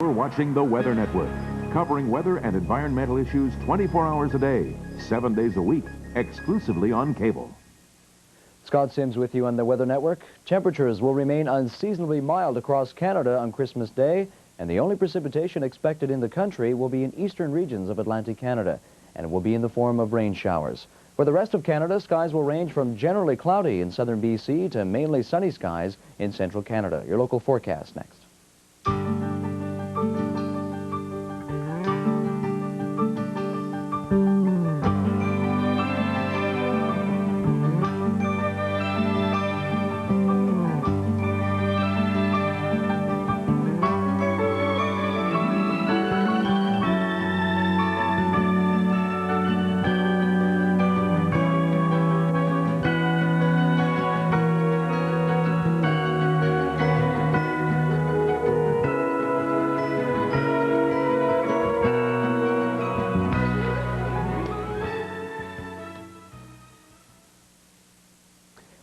We're watching the Weather Network, covering weather and environmental issues 24 hours a day, 7 days a week, exclusively on cable. Scott Sims with you on the Weather Network. Temperatures will remain unseasonably mild across Canada on Christmas Day, and the only precipitation expected in the country will be in eastern regions of Atlantic Canada, and it will be in the form of rain showers. For the rest of Canada, skies will range from generally cloudy in southern BC to mainly sunny skies in central Canada. Your local forecast next.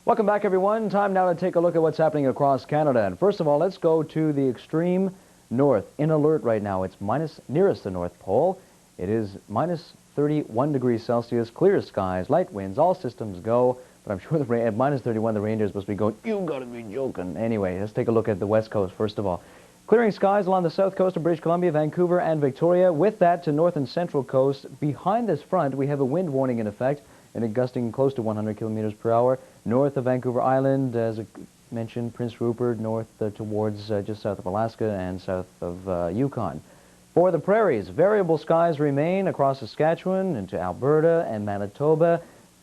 Welcome back, everyone. Time now to take a look at what's happening across Canada. And first of all, let's go to the extreme north. In alert right now, it's nearest the North Pole. It is minus 31 degrees Celsius, clear skies, light winds, all systems go. But I'm sure at minus 31, the reindeers must be going, "You gotta be joking." Anyway, let's take a look at the west coast first of all. Clearing skies along the south coast of British Columbia, Vancouver, and Victoria. With that, to north and central coast. Behind this front, we have a wind warning in effect, and it gusting close to 100 kilometers per hour. North of Vancouver Island, as I mentioned, Prince Rupert, north towards just south of Alaska and south of Yukon. For the prairies, variable skies remain across Saskatchewan into Alberta and Manitoba.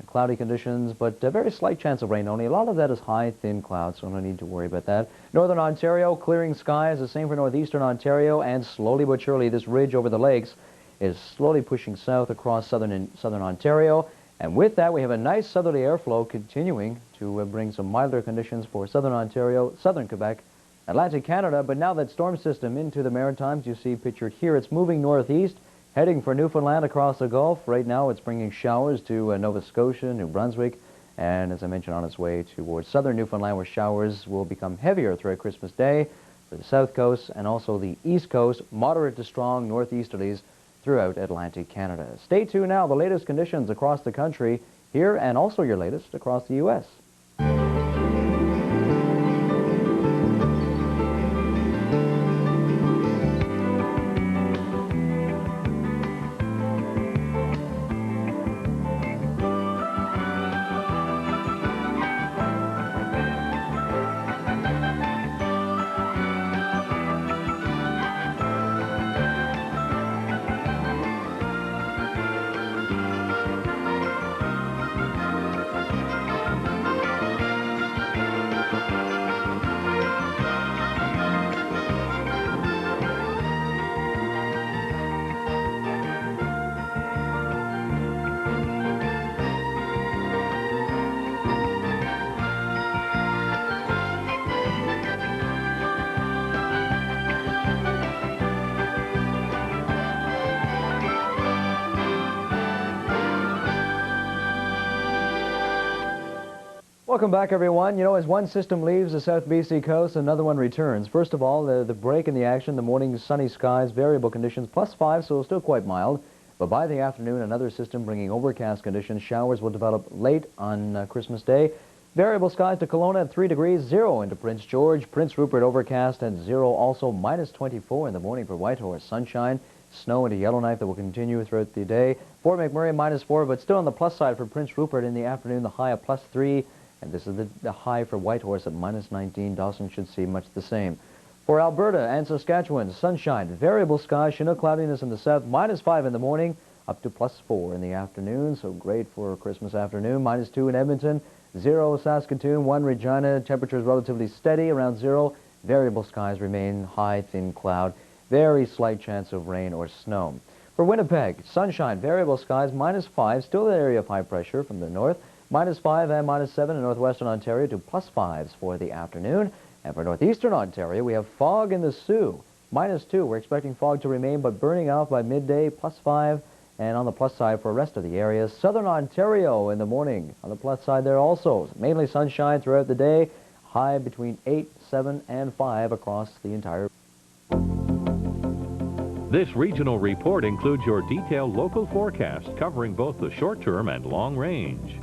Cloudy conditions, but a very slight chance of rain only. A lot of that is high, thin clouds, so no need to worry about that. Northern Ontario, clearing skies. The same for northeastern Ontario, and slowly but surely, this ridge over the lakes is slowly pushing south across southern Ontario. And with that, we have a nice southerly airflow continuing to bring some milder conditions for southern Ontario, southern Quebec, Atlantic Canada. But now that storm system into the Maritimes, you see pictured here, it's moving northeast, heading for Newfoundland across the Gulf. Right now, it's bringing showers to Nova Scotia, New Brunswick, and as I mentioned, on its way towards southern Newfoundland, where showers will become heavier throughout Christmas Day for the south coast and also the east coast, moderate to strong northeasterlies throughout Atlantic Canada. Stay tuned now, the latest conditions across the country here and also your latest across the U.S. Welcome back, everyone. You know, as one system leaves the South BC coast, another one returns. First of all, the break in the action, the morning sunny skies, variable conditions, +5, so still quite mild. But by the afternoon, another system bringing overcast conditions. Showers will develop late on Christmas Day. Variable skies to Kelowna at 3 degrees, 0 into Prince George. Prince Rupert overcast and 0, also -24 in the morning for Whitehorse. Sunshine, snow into Yellowknife that will continue throughout the day. Fort McMurray -4, but still on the plus side for Prince Rupert in the afternoon, the high of +3. And this is the high for Whitehorse at -19. Dawson should see much the same. For Alberta and Saskatchewan, sunshine, variable skies, Chinook cloudiness in the south, -5 in the morning, up to +4 in the afternoon. So great for Christmas afternoon. -2 in Edmonton, 0 Saskatoon, 1 Regina. Temperatures relatively steady around 0. Variable skies remain high, thin cloud. Very slight chance of rain or snow. For Winnipeg, sunshine, variable skies, -5. Still an area of high pressure from the north. -5 and -7 in northwestern Ontario to +5s for the afternoon. And for northeastern Ontario, we have fog in the Sioux, -2. We're expecting fog to remain, but burning off by midday, +5. And on the plus side for the rest of the area, southern Ontario in the morning. On the plus side there also, mainly sunshine throughout the day. High between 8, 7, and 5 across the entire This regional report includes your detailed local forecast covering both the short-term and long range.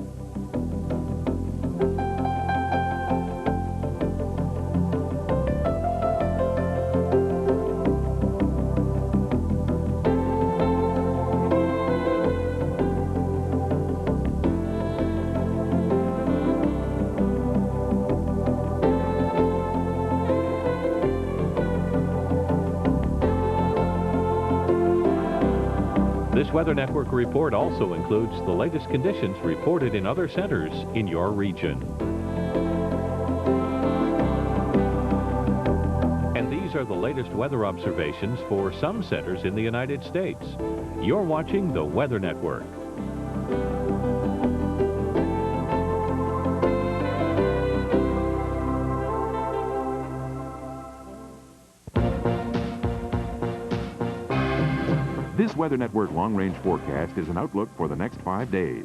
This Weather Network report also includes the latest conditions reported in other centers in your region. And these are the latest weather observations for some centers in the United States. You're watching the Weather Network. This Weather Network long-range forecast is an outlook for the next 5 days.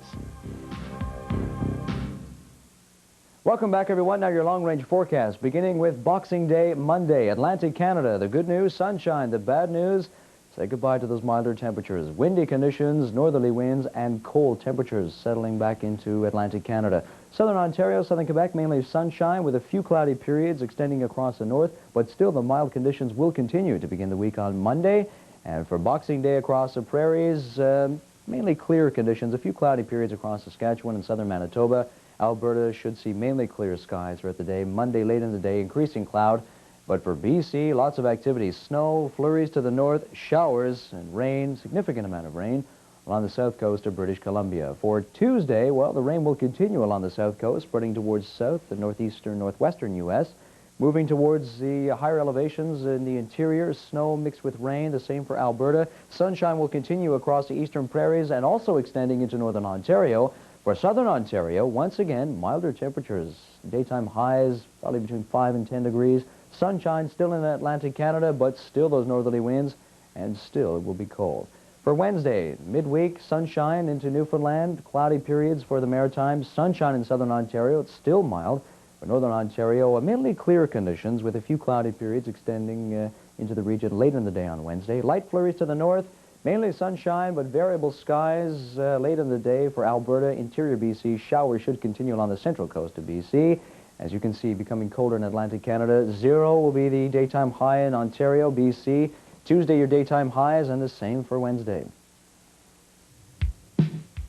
Welcome back, everyone. Now your long-range forecast, beginning with Boxing Day, Monday. Atlantic Canada, the good news, sunshine. The bad news, say goodbye to those milder temperatures. Windy conditions, northerly winds, and cold temperatures settling back into Atlantic Canada. Southern Ontario, southern Quebec, mainly sunshine with a few cloudy periods extending across the north, but still the mild conditions will continue to begin the week on Monday. And for Boxing Day across the prairies, mainly clear conditions, a few cloudy periods across Saskatchewan and southern Manitoba. Alberta should see mainly clear skies throughout the day. Monday late in the day, increasing cloud. But for BC, lots of activity. Snow, flurries to the north, showers and rain, significant amount of rain along the south coast of British Columbia. For Tuesday, well, the rain will continue along the south coast, spreading towards south, the northeastern, northwestern U.S., moving towards the higher elevations in the interior, snow mixed with rain, the same for Alberta. Sunshine will continue across the eastern prairies and also extending into northern Ontario. For southern Ontario, once again, milder temperatures. Daytime highs probably between 5 and 10 degrees. Sunshine still in Atlantic Canada, but still those northerly winds, and still it will be cold. For Wednesday, midweek, sunshine into Newfoundland, cloudy periods for the Maritimes, sunshine in southern Ontario, it's still mild. For northern Ontario, mainly clear conditions with a few cloudy periods extending into the region late in the day on Wednesday. Light flurries to the north, mainly sunshine, but variable skies late in the day for Alberta, interior BC. Showers should continue along the central coast of BC. As you can see, becoming colder in Atlantic Canada. 0 will be the daytime high in Ontario, BC. Tuesday, your daytime highs, and the same for Wednesday.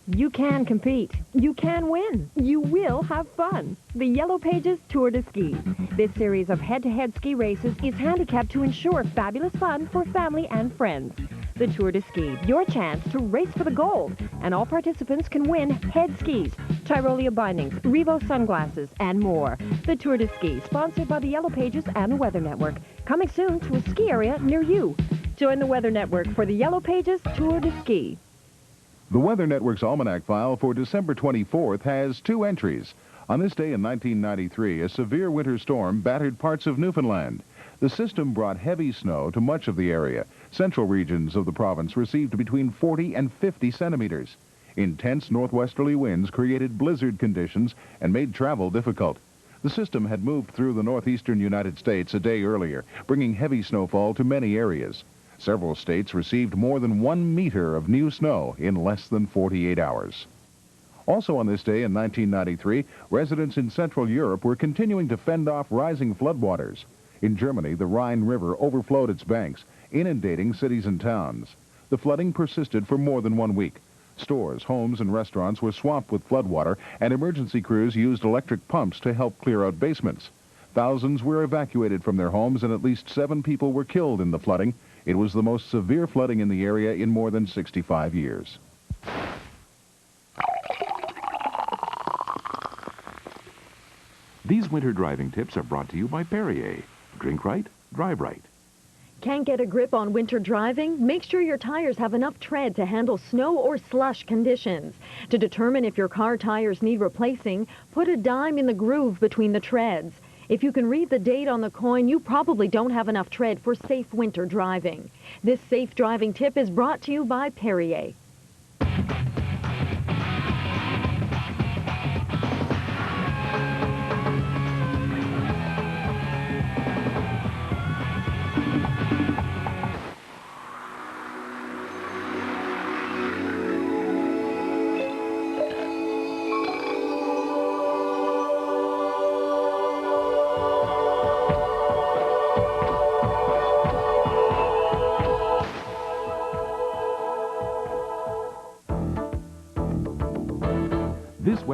You can compete. You can win. You will have fun. The Yellow Pages Tour de Ski. This series of head-to-head ski races is handicapped to ensure fabulous fun for family and friends. The Tour de Ski, your chance to race for the gold. And all participants can win head skis, Tyrolia bindings, Revo sunglasses, and more. The Tour de Ski, sponsored by the Yellow Pages and the Weather Network. Coming soon to a ski area near you. Join the Weather Network for the Yellow Pages Tour de Ski. The Weather Network's almanac file for December 24th has 2 entries. On this day in 1993, a severe winter storm battered parts of Newfoundland. The system brought heavy snow to much of the area. Central regions of the province received between 40 and 50 centimeters. Intense northwesterly winds created blizzard conditions and made travel difficult. The system had moved through the northeastern United States a day earlier, bringing heavy snowfall to many areas. Several states received more than 1 meter of new snow in less than 48 hours. Also on this day in 1993, residents in Central Europe were continuing to fend off rising floodwaters. In Germany, the Rhine River overflowed its banks, inundating cities and towns. The flooding persisted for more than 1 week. Stores, homes, and restaurants were swamped with floodwater, and emergency crews used electric pumps to help clear out basements. Thousands were evacuated from their homes, and at least 7 people were killed in the flooding. It was the most severe flooding in the area in more than 65 years. These winter driving tips are brought to you by Perrier. Drink right, drive right. Can't get a grip on winter driving? Make sure your tires have enough tread to handle snow or slush conditions. To determine if your car tires need replacing, put a dime in the groove between the treads. If you can read the date on the coin, you probably don't have enough tread for safe winter driving. This safe driving tip is brought to you by Perrier.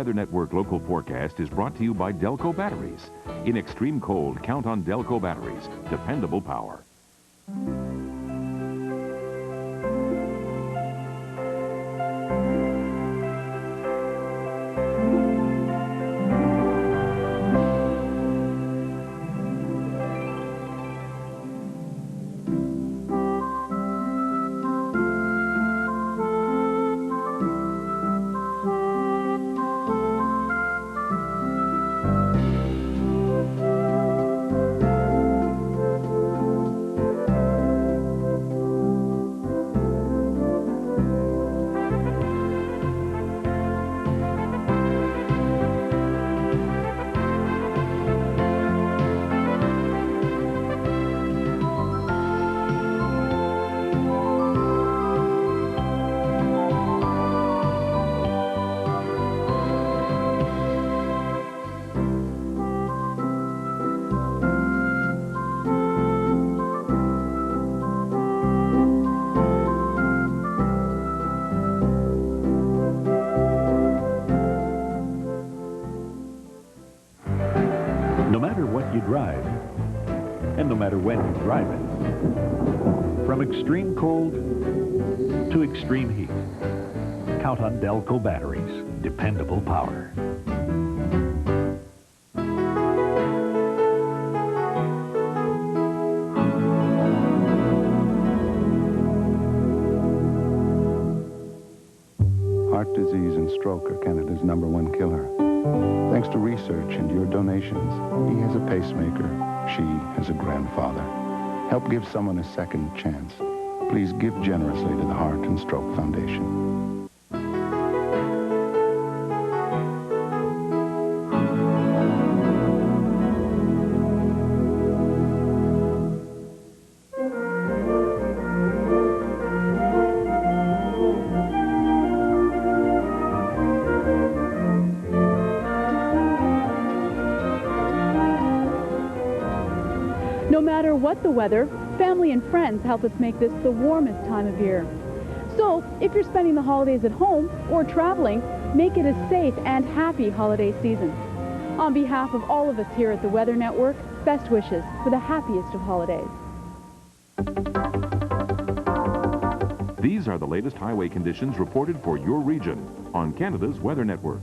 Weather Network local forecast is brought to you by Delco Batteries. In extreme cold, count on Delco Batteries. Dependable power. No matter what you drive, and no matter when you drive it, from extreme cold to extreme heat, count on Delco Batteries. Dependable power. Heart disease and stroke are Canada's #1 killer. Thanks to research and your donations, he has a pacemaker, she has a grandfather. Help give someone a second chance. Please give generously to the Heart and Stroke Foundation. No matter what the weather, family and friends help us make this the warmest time of year. So, if you're spending the holidays at home or traveling, make it a safe and happy holiday season. On behalf of all of us here at the Weather Network, best wishes for the happiest of holidays. These are the latest highway conditions reported for your region on Canada's Weather Network.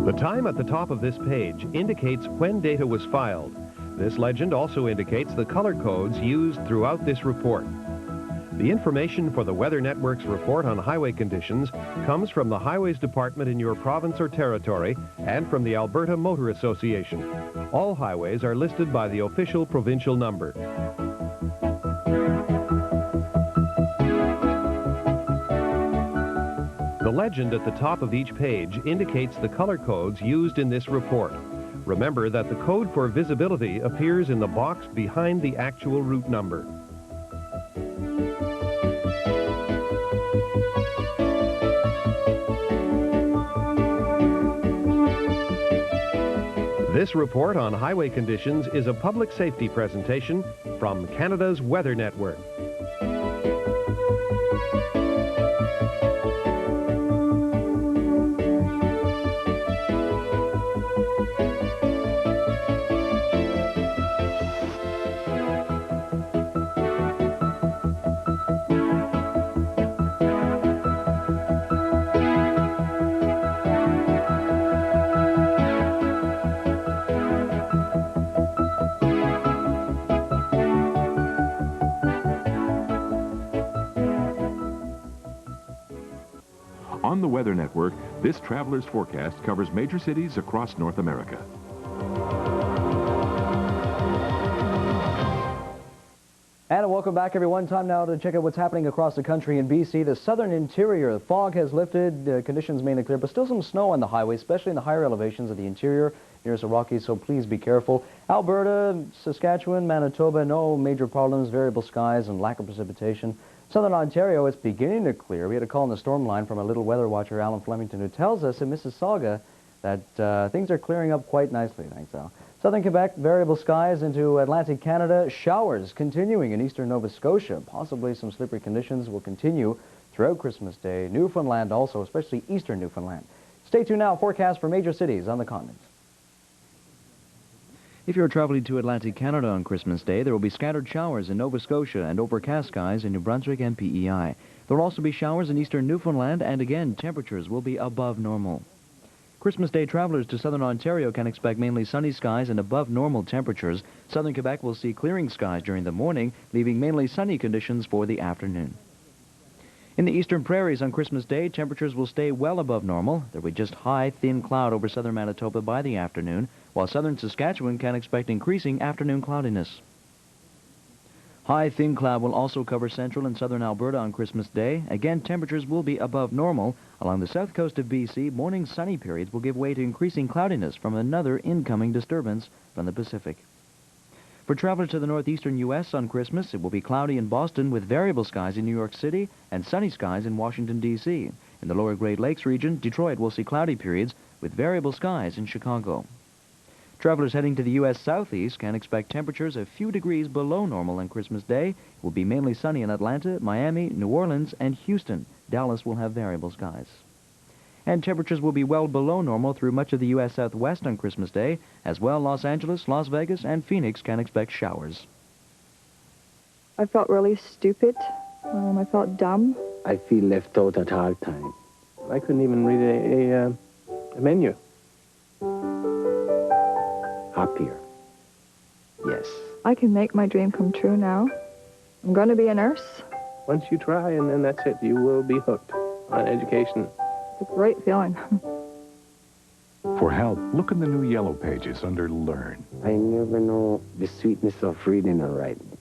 The time at the top of this page indicates when data was filed. This legend also indicates the color codes used throughout this report. The information for the Weather Network's report on highway conditions comes from the Highways Department in your province or territory and from the Alberta Motor Association. All highways are listed by the official provincial number. The legend at the top of each page indicates the color codes used in this report. Remember that the code for visibility appears in the box behind the actual route number. This report on highway conditions is a public safety presentation from Canada's Weather Network. On the Weather Network, this traveler's forecast covers major cities across North America. And welcome back, everyone. Time now to check out what's happening across the country in BC. The southern interior, the fog has lifted, conditions mainly clear, but still some snow on the highway, especially in the higher elevations of the interior nearest the Rockies, so please be careful. Alberta, Saskatchewan, Manitoba, no major problems, variable skies and lack of precipitation. Southern Ontario, it's beginning to clear. We had a call on the storm line from a little weather watcher, Alan Flemington, who tells us in Mississauga that things are clearing up quite nicely. Thanks, Al. Southern Quebec, variable skies into Atlantic Canada, showers continuing in eastern Nova Scotia. Possibly some slippery conditions will continue throughout Christmas Day. Newfoundland also, especially eastern Newfoundland. Stay tuned now, forecast for major cities on the continent. If you're traveling to Atlantic Canada on Christmas Day, there will be scattered showers in Nova Scotia and overcast skies in New Brunswick and PEI. There will also be showers in eastern Newfoundland, and again, temperatures will be above normal. Christmas Day travelers to southern Ontario can expect mainly sunny skies and above normal temperatures. Southern Quebec will see clearing skies during the morning, leaving mainly sunny conditions for the afternoon. In the eastern prairies on Christmas Day, temperatures will stay well above normal. There will be just high, thin cloud over southern Manitoba by the afternoon, while southern Saskatchewan can expect increasing afternoon cloudiness. High, thin cloud will also cover central and southern Alberta on Christmas Day. Again, temperatures will be above normal. Along the south coast of BC, morning sunny periods will give way to increasing cloudiness from another incoming disturbance from the Pacific. For travelers to the northeastern U.S. on Christmas, it will be cloudy in Boston with variable skies in New York City and sunny skies in Washington, D.C. In the lower Great Lakes region, Detroit will see cloudy periods with variable skies in Chicago. Travelers heading to the U.S. southeast can expect temperatures a few degrees below normal on Christmas Day. It will be mainly sunny in Atlanta, Miami, New Orleans, and Houston. Dallas will have variable skies. And temperatures will be well below normal through much of the U.S. Southwest on Christmas Day. As well, Los Angeles, Las Vegas, and Phoenix can expect showers. I felt really stupid. I felt dumb. I feel left out at hard time. I couldn't even read a menu. Happier. Yes. I can make my dream come true now. I'm going to be a nurse. Once you try, and then that's it. You will be hooked on education. It's a great feeling. For help, look in the new yellow pages under Learn. I never know the sweetness of reading and writing.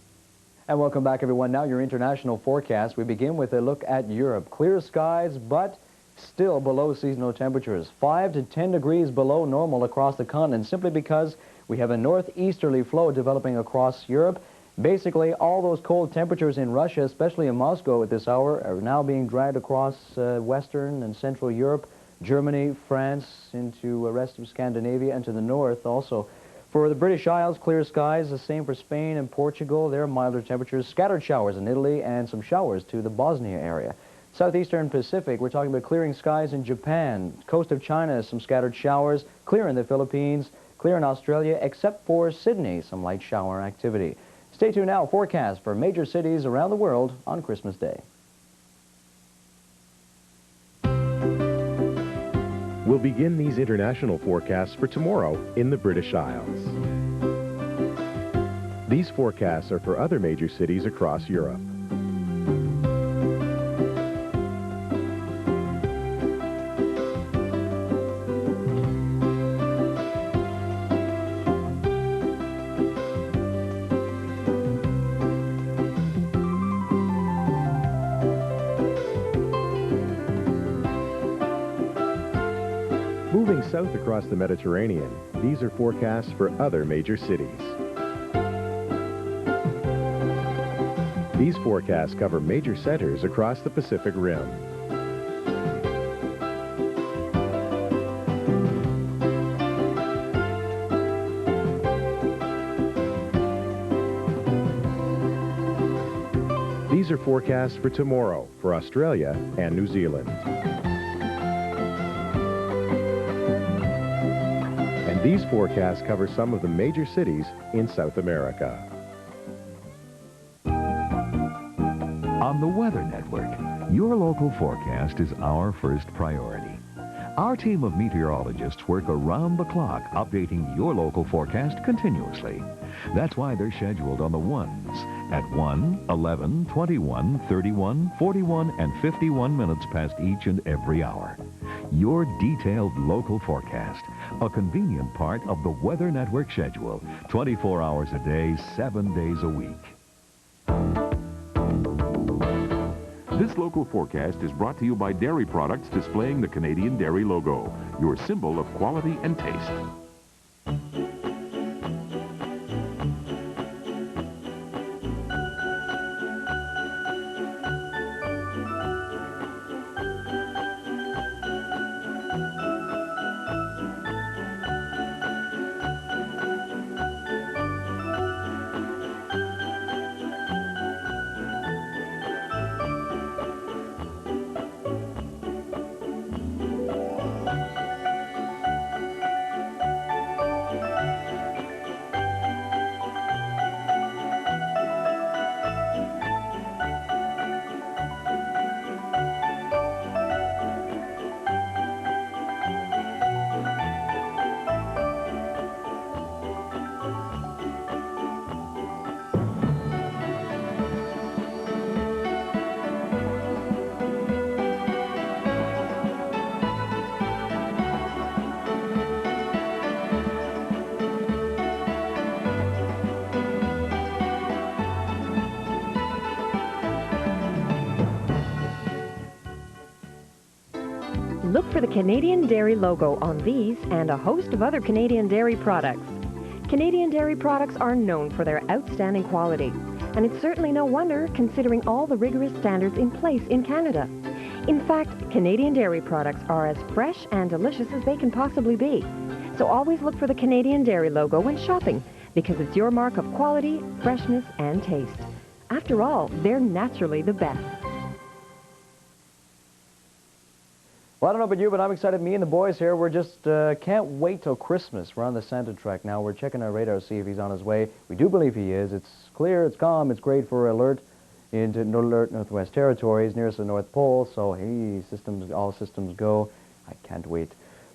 And welcome back, everyone. Now your international forecast. We begin with a look at Europe. Clear skies, but still below seasonal temperatures. 5 to 10 degrees below normal across the continent, simply because we have a northeasterly flow developing across Europe. Basically, all those cold temperatures in Russia, especially in Moscow at this hour, are now being dragged across Western and Central Europe, Germany, France, into the rest of Scandinavia, and to the north also. For the British Isles, clear skies, the same for Spain and Portugal. There are milder temperatures, scattered showers in Italy, and some showers to the Bosnia area. Southeastern Pacific, we're talking about clearing skies in Japan. Coast of China, some scattered showers. Clear in the Philippines, clear in Australia, except for Sydney, some light shower activity. Stay tuned now, forecast for major cities around the world on Christmas Day. We'll begin these international forecasts for tomorrow in the British Isles. These forecasts are for other major cities across Europe. Moving south across the Mediterranean, these are forecasts for other major cities. These forecasts cover major centers across the Pacific Rim. These are forecasts for tomorrow for Australia and New Zealand. These forecasts cover some of the major cities in South America. On the Weather Network, your local forecast is our first priority. Our team of meteorologists work around the clock, updating your local forecast continuously. That's why they're scheduled on the ones at 1, 11, 21, 31, 41, and 51 minutes past each and every hour. Your detailed local forecast, a convenient part of the Weather Network schedule, 24 hours a day, 7 days a week. This local forecast is brought to you by dairy products displaying the Canadian Dairy logo, your symbol of quality and taste. Look for the Canadian Dairy logo on these and a host of other Canadian Dairy products. Canadian Dairy products are known for their outstanding quality, and it's certainly no wonder considering all the rigorous standards in place in Canada. In fact, Canadian Dairy products are as fresh and delicious as they can possibly be. So always look for the Canadian Dairy logo when shopping, because it's your mark of quality, freshness, and taste. After all, they're naturally the best. Well, I don't know about you, but I'm excited. Me and the boys here, we're just can't wait till Christmas. We're on the Santa track now. We're checking our radar to see if he's on his way. We do believe he is. It's clear, it's calm, it's great for alert into alert Northwest Territories, nearest the North Pole. So, hey, all systems go. I can't wait.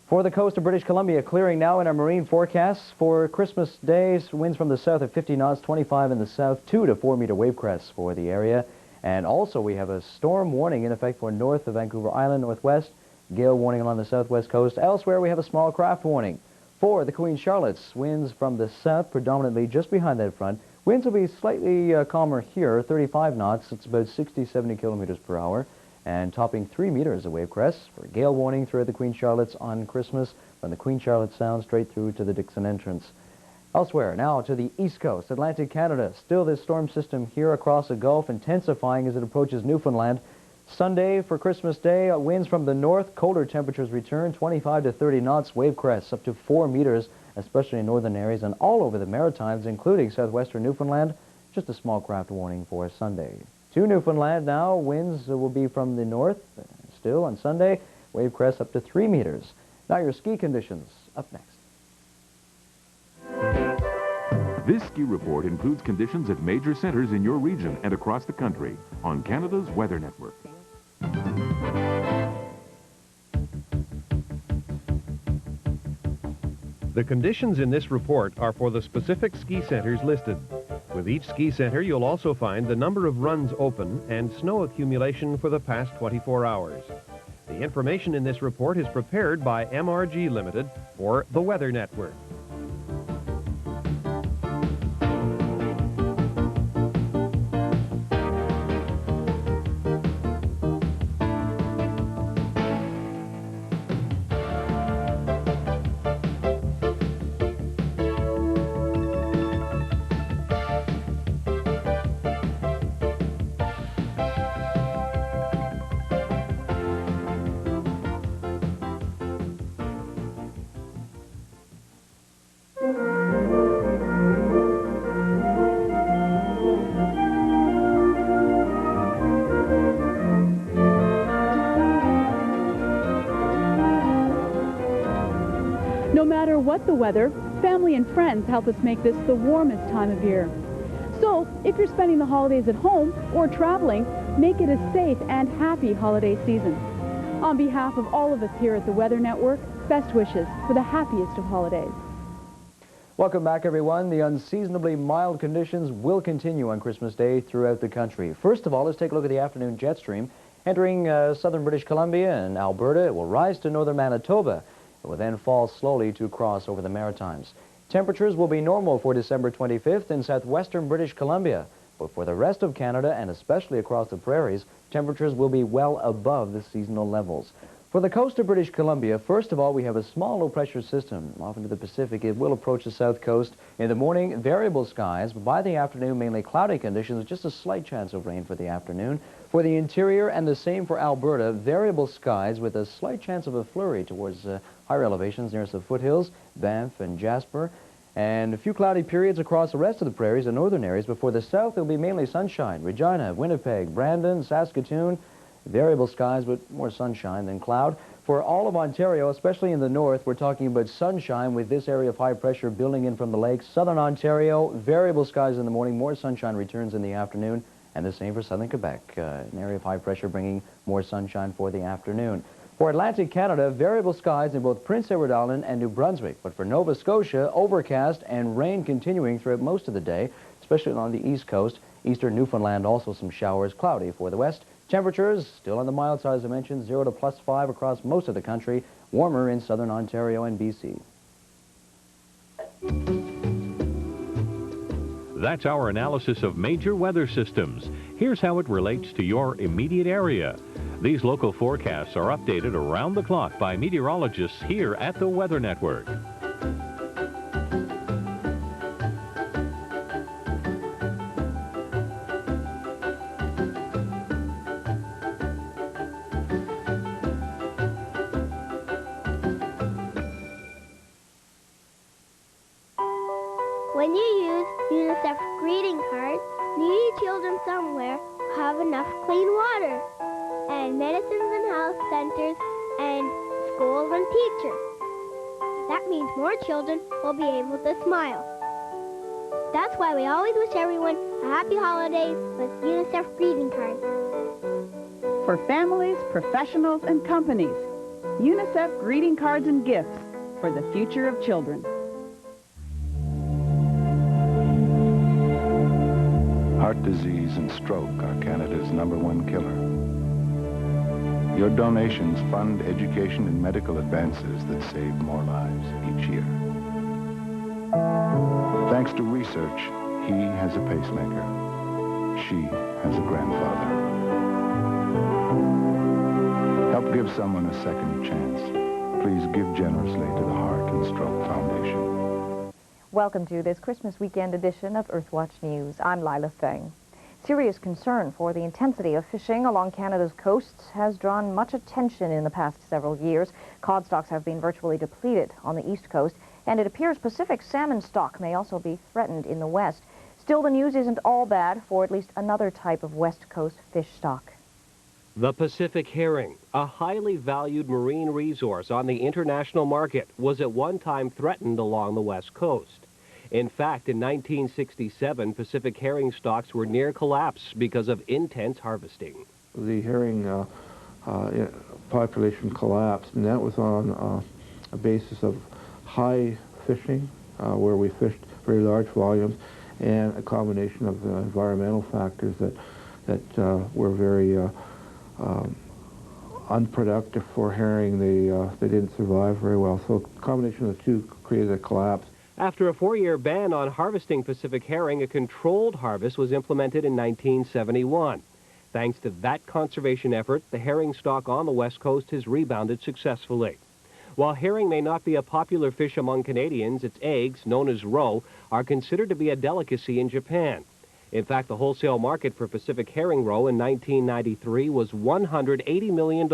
For the coast of British Columbia, clearing now in our marine forecasts for Christmas days. Winds from the south at 50 knots, 25 in the south, 2 to 4 meter wave crests for the area. And also we have a storm warning in effect for north of Vancouver Island, northwest. Gale warning along the southwest coast. Elsewhere, we have a small craft warning. For the Queen Charlotte's, winds from the south, predominantly just behind that front. Winds will be slightly calmer here, 35 knots. It's about 60, 70 kilometers per hour. And topping 3 meters of wave crests. For gale warning throughout the Queen Charlotte's on Christmas, from the Queen Charlotte Sound straight through to the Dixon entrance. Elsewhere, now to the east coast, Atlantic Canada. Still this storm system here across the Gulf, intensifying as it approaches Newfoundland. Sunday for Christmas Day, winds from the north, colder temperatures return, 25 to 30 knots, wave crests up to 4 meters, especially in northern areas and all over the Maritimes, including southwestern Newfoundland. Just a small craft warning for Sunday. To Newfoundland now, winds will be from the north, still on Sunday, wave crests up to 3 meters. Now your ski conditions, up next. This ski report includes conditions at major centers in your region and across the country on Canada's Weather Network. The conditions in this report are for the specific ski centers listed. With each ski center, you'll also find the number of runs open and snow accumulation for the past 24 hours. The information in this report is prepared by MRG Limited for the Weather Network. No matter what the weather, family and friends help us make this the warmest time of year. So, if you're spending the holidays at home or traveling, make it a safe and happy holiday season. On behalf of all of us here at the Weather Network, best wishes for the happiest of holidays. Welcome back, everyone. The unseasonably mild conditions will continue on Christmas Day throughout the country. First of all, let's take a look at the afternoon jet stream. Entering southern British Columbia and Alberta, it will rise to northern Manitoba. It will then fall slowly to cross over the Maritimes. Temperatures will be normal for December 25th in southwestern British Columbia. But for the rest of Canada, and especially across the prairies, temperatures will be well above the seasonal levels. For the coast of British Columbia, first of all, we have a small low-pressure system off into the Pacific. It will approach the south coast. In the morning, variable skies, but by the afternoon, mainly cloudy conditions, with just a slight chance of rain for the afternoon. For the interior, and the same for Alberta, variable skies with a slight chance of a flurry towards higher elevations nearest the foothills, Banff and Jasper. And a few cloudy periods across the rest of the prairies and northern areas, but for the south, it will be mainly sunshine. Regina, Winnipeg, Brandon, Saskatoon, variable skies, but more sunshine than cloud. For all of Ontario, especially in the north, we're talking about sunshine with this area of high pressure building in from the lakes. Southern Ontario, variable skies in the morning, more sunshine returns in the afternoon, and the same for southern Quebec, an area of high pressure bringing more sunshine for the afternoon. For Atlantic Canada, variable skies in both Prince Edward Island and New Brunswick. But for Nova Scotia, overcast and rain continuing throughout most of the day, especially along the east coast. Eastern Newfoundland, also some showers, cloudy for the west. Temperatures still on the mild side, as I mentioned, 0 to +5 across most of the country. Warmer in southern Ontario and BC. That's our analysis of major weather systems. Here's how it relates to your immediate area. These local forecasts are updated around the clock by meteorologists here at the Weather Network. When you use UNICEF greeting cards, needy children somewhere have enough clean water, and medicines and health centers, and schools and teachers. That means more children will be able to smile. That's why we always wish everyone a happy holidays with UNICEF greeting cards. For families, professionals, and companies, UNICEF greeting cards and gifts for the future of children. Heart disease and stroke are Canada's #1 killer. Your donations fund education and medical advances that save more lives each year. Thanks to research, he has a pacemaker. She has a grandfather. Help give someone a second chance. Please give generously to the Heart and Stroke Foundation. Welcome to this Christmas weekend edition of Earthwatch News. I'm Lila Thing. Serious concern for the intensity of fishing along Canada's coasts has drawn much attention in the past several years. Cod stocks have been virtually depleted on the east coast, and it appears Pacific salmon stock may also be threatened in the west. Still, the news isn't all bad for at least another type of west coast fish stock. The Pacific herring, a highly valued marine resource on the international market, was at one time threatened along the west coast. In fact, in 1967, Pacific herring stocks were near collapse because of intense harvesting. The herring population collapsed, and that was on a basis of high fishing, where we fished very large volumes, and a combination of environmental factors that were very unproductive for herring. They didn't survive very well. So a combination of the two created a collapse. After a 4-year ban on harvesting Pacific herring, a controlled harvest was implemented in 1971. Thanks to that conservation effort, the herring stock on the west coast has rebounded successfully. While herring may not be a popular fish among Canadians, its eggs, known as roe, are considered to be a delicacy in Japan. In fact, the wholesale market for Pacific herring roe in 1993 was $180 million,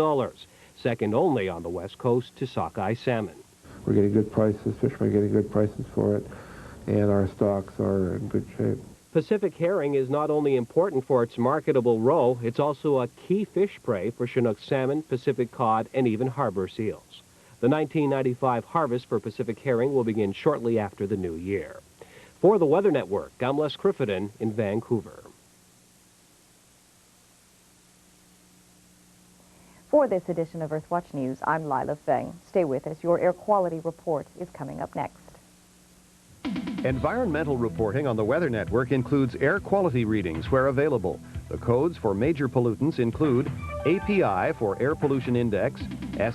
second only on the west coast to sockeye salmon. We're getting good prices, fishermen are getting good prices for it, and our stocks are in good shape. Pacific herring is not only important for its marketable roe, it's also a key fish prey for Chinook salmon, Pacific cod, and even harbor seals. The 1995 harvest for Pacific herring will begin shortly after the new year. For the Weather Network, I'm Les Criffenden in Vancouver. For this edition of Earthwatch News, I'm Lila Feng. Stay with us. Your air quality report is coming up next. Environmental reporting on the Weather Network includes air quality readings where available. The codes for major pollutants include API for Air Pollution Index,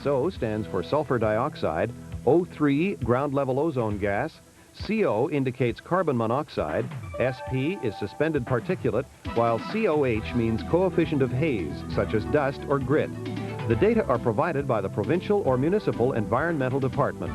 SO stands for sulfur dioxide, O3 ground level ozone gas, CO indicates carbon monoxide, SP is suspended particulate, while COH means coefficient of haze, such as dust or grit. The data are provided by the provincial or municipal environmental department.